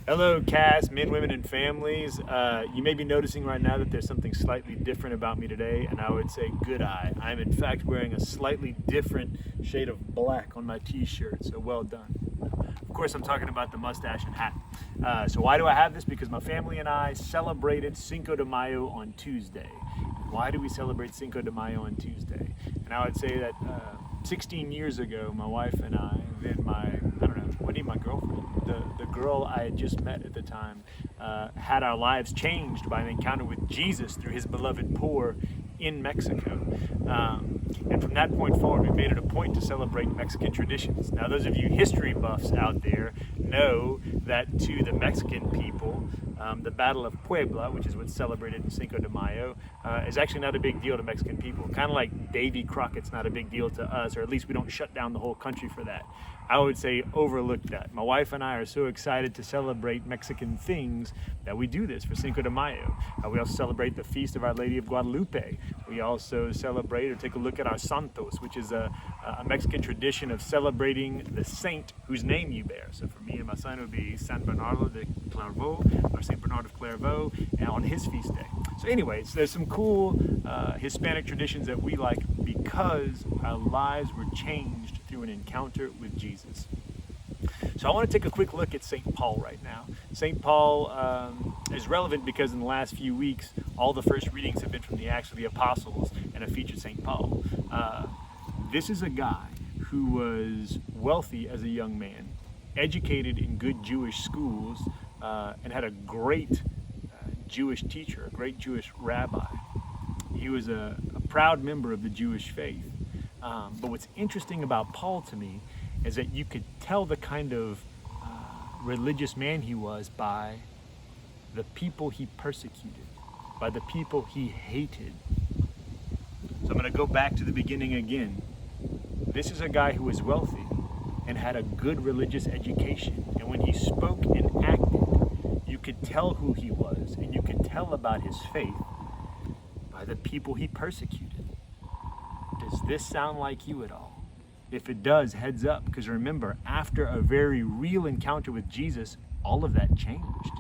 Hello, cast, men, women, and families. You may be noticing right now that there's something slightly different about me today, and I would say good eye. I'm in fact wearing a slightly different shade of black on my t-shirt, so well done. Of course, I'm talking about the mustache and hat. So why do I have this? Because my family and I celebrated Cinco de Mayo on Tuesday. Why do we celebrate Cinco de Mayo on Tuesday? And I would say that 16 years ago, my wife and I, then my girlfriend, the girl I had just met at the time, had our lives changed by an encounter with Jesus through his beloved poor in Mexico. And from that point forward, we made it a point to celebrate Mexican traditions. Now, those of you history buffs out there know that to the Mexican people, the Battle of Puebla, which is what's celebrated in Cinco de Mayo, is actually not a big deal to Mexican people. Kind of like Davy Crockett's not a big deal to us, or at least we don't shut down the whole country for that. I would say overlook that. My wife and I are so excited to celebrate Mexican things that we do this for Cinco de Mayo. We also celebrate the Feast of Our Lady of Guadalupe. We also celebrate or take a look at our Santos, which is a Mexican tradition of celebrating the saint whose name you bear. So for me and my son, it would be San Bernardo de Clairvaux, or St. Bernard of Clairvaux, and on his feast day. So anyways, there's some cool Hispanic traditions that we like because our lives were changed through an encounter with Jesus. So I want to take a quick look at St. Paul right now. St. Paul is relevant because in the last few weeks, all the first readings have been from the Acts of the Apostles and have featured St. Paul. This is a guy who was wealthy as a young man, educated in good Jewish schools, and had a great Jewish teacher, a great Jewish rabbi. He was a proud member of the Jewish faith. But what's interesting about Paul to me is that you could tell the kind of religious man he was by the people he persecuted, by the people he hated. So I'm going to go back to the beginning again. This is a guy who was wealthy and had a good religious education. And when he spoke and acted, you could tell who he was, and you could tell about his faith by the people he persecuted. Does this sound like you at all? If it does, heads up, because remember, after a very real encounter with Jesus, all of that changed.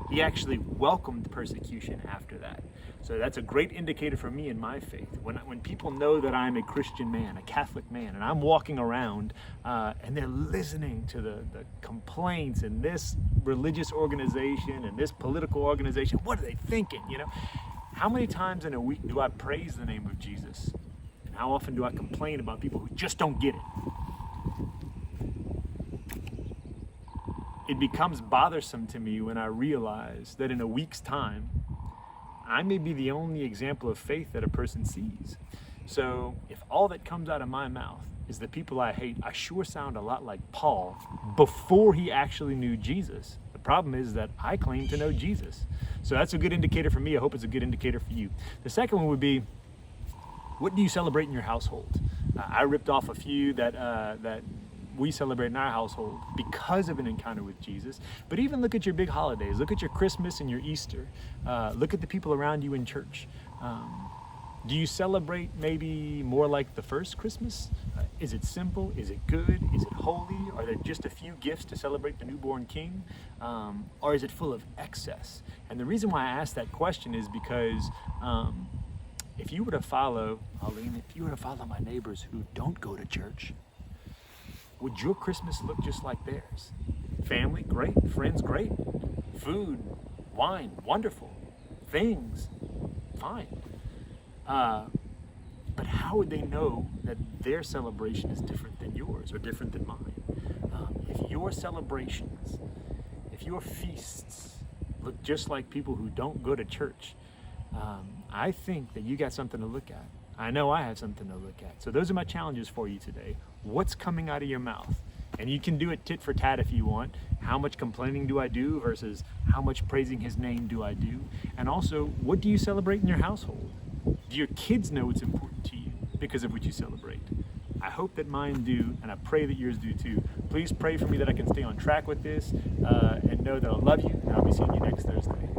He actually welcomed persecution after that. So that's a great indicator for me in my faith. When people know that I'm a Christian man, a Catholic man, and I'm walking around and they're listening to the complaints in this religious organization and this political organization, what are they thinking, you know? How many times in a week do I praise the name of Jesus? And how often do I complain about people who just don't get it? It becomes bothersome to me when I realize that in a week's time, I may be the only example of faith that a person sees. So if all that comes out of my mouth is the people I hate, I sure sound a lot like Paul before he actually knew Jesus. The problem is that I claim to know Jesus. So that's a good indicator for me. I hope it's a good indicator for you. The second one would be, what do you celebrate in your household? I ripped off a few that we celebrate in our household because of an encounter with Jesus. But even look at your big holidays. Look at your Christmas and your Easter. Look at the people around you in church. Do you celebrate maybe more like the first Christmas? Is it simple? Is it good? Is it holy? Are there just a few gifts to celebrate the newborn king? Or is it full of excess? And the reason why I ask that question is because if you were to follow, Arlene, if you were to follow my neighbors who don't go to church, would your Christmas look just like theirs? Family, great. Friends, great. Food, wine, wonderful. Things, fine. But how would they know that their celebration is different than yours or different than mine? If your celebrations, if your feasts look just like people who don't go to church, I think that you got something to look at. I know I have something to look at. So those are my challenges for you today. What's coming out of your mouth? And you can do it tit for tat if you want. How much complaining do I do versus how much praising his name do I do? And also, what do you celebrate in your household? Do your kids know what's important to you because of what you celebrate? I hope that mine do, and I pray that yours do too. Please pray for me that I can stay on track with this and know that I love you, and I'll be seeing you next Thursday.